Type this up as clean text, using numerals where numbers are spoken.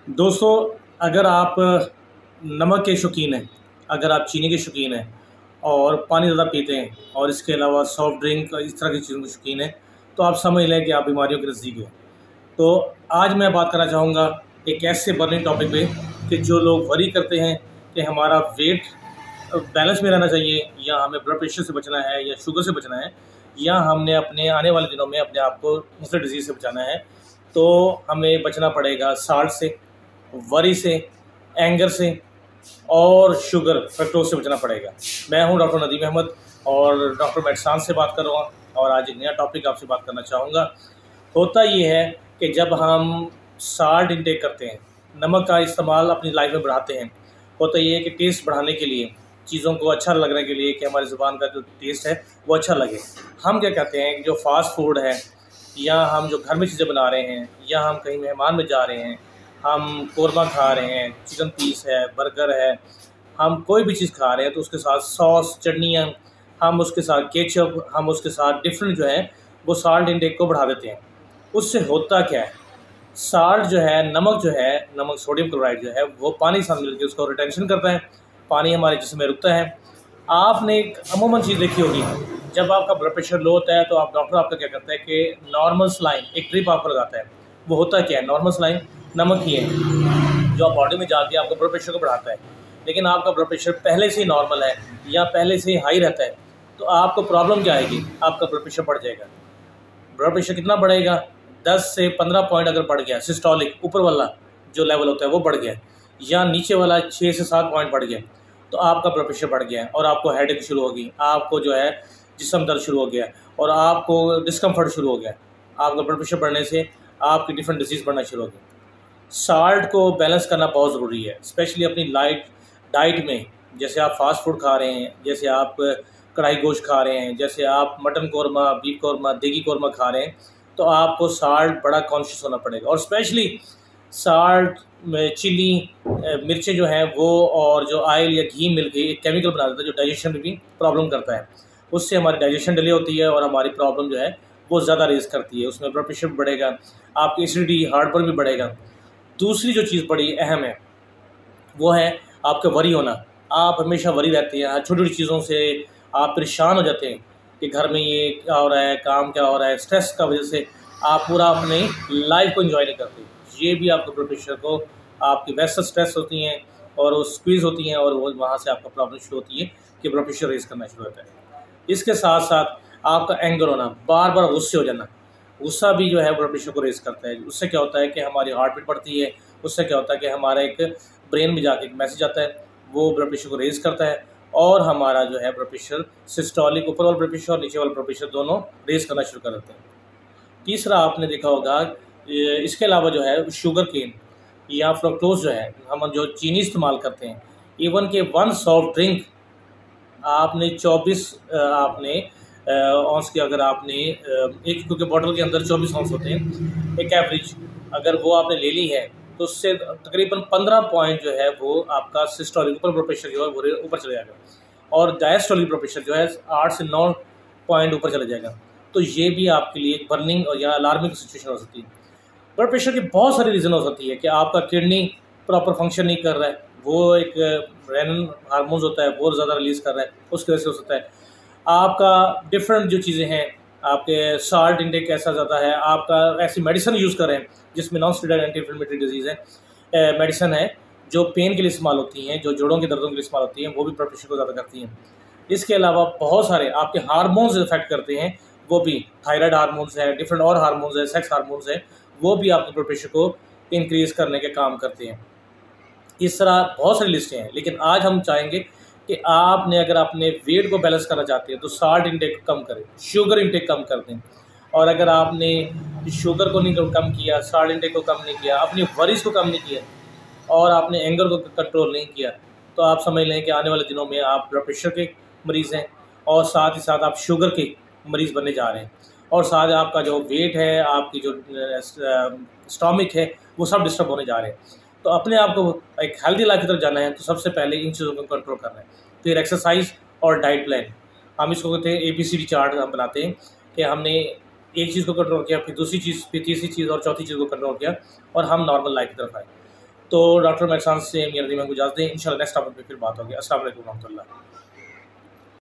दोस्तों, अगर आप नमक के शौकीन हैं, अगर आप चीनी के शौकीन हैं और पानी ज़्यादा पीते हैं और इसके अलावा सॉफ्ट ड्रिंक इस तरह की चीज़ों के शौकीन हैं, तो आप समझ लें कि आप बीमारियों के नज़दीक हैं। तो आज मैं बात करना चाहूँगा एक ऐसे बर्निंग टॉपिक पे कि जो लोग वरी करते हैं कि हमारा वेट बैलेंस में रहना चाहिए, या हमें ब्लड प्रेशर से बचना है, या शुगर से बचना है, या हमने अपने आने वाले दिनों में अपने आप को मुख्तलिफ डिजीज़ से बचाना है। तो हमें बचना पड़ेगा साल्ट से, वरी से, एंगर से और शुगर फ्रक्टोज से बचना पड़ेगा। मैं हूं डॉक्टर नदीम अहमद और डॉक्टर मेडसान से बात कर रहा हूँ, और आज एक नया टॉपिक आपसे बात करना चाहूँगा। होता ये है कि जब हम साल्ट इंटेक करते हैं, नमक का इस्तेमाल अपनी लाइफ में बढ़ाते हैं, होता ये है कि टेस्ट बढ़ाने के लिए, चीज़ों को अच्छा लगने के लिए, कि हमारी ज़ुबान का जो टेस्ट है वो अच्छा लगे, हम क्या कहते हैं कि जो फास्ट फूड है, या हम जो घर में चीज़ें बना रहे हैं, या हम कहीं मेहमान में जा रहे हैं, हम कोरमा खा रहे हैं, चिकन पीस है, बर्गर है, हम कोई भी चीज़ खा रहे हैं तो उसके साथ सॉस, चटनियाँ, हम उसके साथ केचप, हम उसके साथ डिफरेंट जो है वो साल्ट इंटेक को बढ़ा देते हैं। उससे होता क्या है, साल्ट जो है, नमक जो है, नमक सोडियम क्लोराइड जो है वो पानी के साथ मिलकर उसको रिटेंशन करता है, पानी हमारे जिस्म में रुकता है। आपने एक अमूमन चीज़ देखी होगी, जब आपका ब्लड प्रेशर लो होता है तो आप डॉक्टर आपका क्या करता है कि नॉर्मल सलाइन एक ड्रिप आपको लगाता है। वो होता क्या है, नॉर्मल सलाइन नमक ही है जो आप बॉडी में जाके आपका ब्लड प्रेशर को बढ़ाता है। लेकिन आपका ब्लड प्रेशर पहले से ही नॉर्मल है या पहले से ही हाई रहता है, तो आपको प्रॉब्लम क्या आएगी, आपका ब्लड प्रेशर बढ़ जाएगा। ब्लड प्रेशर कितना बढ़ेगा, 10 से 15 पॉइंट अगर बढ़ गया, सिस्टोलिक ऊपर वाला जो लेवल होता है वो बढ़ गया, या नीचे वाला 6 से 7 पॉइंट बढ़ गया, तो आपका ब्लड प्रेशर बढ़ गया है और आपको हेडेक शुरू होगी, आपको जो है जिस्म दर्द शुरू हो गया और आपको डिस्कम्फर्ट शुरू हो गया। आपका ब्लड प्रेशर बढ़ने से आपकी डिफरेंट डिजीज़ बढ़ना शुरू हो गई। साल्ट को बैलेंस करना बहुत ज़रूरी है, स्पेशली अपनी लाइट डाइट में। जैसे आप फास्ट फूड खा रहे हैं, जैसे आप कढ़ाई गोश्त खा रहे हैं, जैसे आप मटन कौरमा, बीफ कौरमा, देगी कौरमा खा रहे हैं, तो आपको साल्ट बड़ा कॉन्शियस होना पड़ेगा। और स्पेशली साल्ट में चिली मिर्चें जो हैं वो, और जो ऑयल या घी मिल के एक केमिकल बना देता है जो डाइजेशन में भी प्रॉब्लम करता है। उससे हमारी डाइजेशन डिले होती है और हमारी प्रॉब्लम जो है वो ज़्यादा रेज़ करती है। उसमें ब्लड प्रेशर भी बढ़ेगा, आपकी एसिडिटी, हार्टबर्न भी बढ़ेगा। दूसरी जो चीज़ बड़ी अहम है वो है आपका वरी होना। आप हमेशा वरी रहते हैं, छोटी-छोटी चीज़ों से आप परेशान हो जाते हैं कि घर में ये क्या हो रहा है, काम क्या हो रहा है। स्ट्रेस का वजह से आप पूरा अपनी लाइफ को एंजॉय नहीं करते। ये भी आपके ब्लड प्रेशर को, आपकी वैसे स्ट्रेस होती हैं और वो स्क्वीज़ होती हैं, और वो वहाँ से आपका प्रॉब्लम शुरू होती है कि ब्लड प्रेशर रेज़ करना शुरू होता है। इसके साथ साथ आपका एंगर होना, बार बार गुस्से हो जाना, गुस्सा भी जो है ब्लड प्रेशर को रेज़ करता है। उससे क्या होता है कि हमारी हार्ट बीट बढ़ती है, उससे क्या होता है कि हमारा एक ब्रेन में जाके एक मैसेज आता है, वो ब्लड प्रेशर को रेज़ करता है, और हमारा जो है ब्लड प्रेशर सिस्टोलिक, ऊपर वाला ब्लड प्रेशर और नीचे वाला ब्लड प्रेशर दोनों रेज़ करना शुरू कर देते हैं। तीसरा आपने देखा होगा, इसके अलावा जो है शुगर केन या फ्रक्टोज जो है, हम जो चीनी इस्तेमाल करते हैं, इवन के 1 सॉफ्ट ड्रिंक आपने 24 आपने औंस की, अगर आपने एक, क्योंकि बॉटल के अंदर 24 औंस होते हैं एक एवरेज, अगर वो आपने ले ली है तो उससे तकरीबन 15 पॉइंट जो है वो आपका सिस्टोलिक ऊपर ब्लड प्रेशर जो है वो ऊपर चले जाएगा, और डायस्टोलिक ब्लड प्रेशर जो है 8 से 9 पॉइंट ऊपर चला जाएगा। तो ये भी आपके लिए एक बर्निंग और या अलार्मिंग सिचुएशन हो सकती है। ब्लड प्रेशर की बहुत सारी रीज़न हो सकती है कि आपका किडनी प्रॉपर फंक्शन नहीं कर रहा है, वो एक रेनिन हार्मोन्स होता है वो ज़्यादा रिलीज़ कर रहा है, उसकी वजह से हो सकता है। आपका डिफरेंट जो चीज़ें हैं, आपके साल्ट इंटेक कैसा ज़्यादा है, आपका ऐसी मेडिसिन यूज़ कर रहे हैं जिसमें non steroid anti inflammatory disease है, मेडिसिन है जो पेन के लिए इस्तेमाल होती हैं, जो जोड़ों के दर्दों के लिए इस्तेमाल होती हैं, वो भी ब्लड प्रेशर को ज़्यादा करती हैं। इसके अलावा बहुत सारे आपके हार्मोन्स इफेक्ट करते हैं, वो भी थायराइड हार्मोन्स है, डिफरेंट और हार्मोन्स है, सेक्स हार्मोन्स है, वो भी आपके ब्लड प्रेशर को इंक्रीज़ करने के काम करते हैं। इस तरह बहुत सारी लिस्टें हैं, लेकिन आज हम चाहेंगे कि आपने, अगर अपने वेट को बैलेंस करना चाहते हैं तो साल्ट इंटेक कम करें, शुगर इंटेक कम कर दें। और अगर आपने शुगर को नहीं कम किया, साल्ट इंटेक को कम नहीं किया, अपनी वरीज को कम नहीं किया, और आपने एंगर को कंट्रोल नहीं किया, तो आप समझ लें कि आने वाले दिनों में आप ब्लड प्रेशर के मरीज़ हैं, और साथ ही साथ आप शुगर के मरीज़ बनने जा रहे हैं, और साथ आपका जो वेट है, आपकी जो स्टॉमिक है, वो सब डिस्टर्ब होने जा रहे हैं। तो अपने आप को एक हेल्दी लाइफ की तरफ जाना है तो सबसे पहले इन चीज़ों को कंट्रोल करना है। फिर एक्सरसाइज और डाइट प्लान, हम इसको कहते हैं ABCD चार्ट हम बनाते हैं कि हमने एक चीज़ को कंट्रोल किया, फिर दूसरी चीज़, फिर तीसरी चीज़ और चौथी चीज़ को कंट्रोल किया, और हम नॉर्मल लाइफ की तरफ आए। तो डॉक्टर मेहसान से मेरी दी मैं गुजारिश दें, इंशाल्लाह नेक्स्ट टॉपिक पे फिर बात होगी। अस्सलाम वालेकुम रहमतुल्लाह।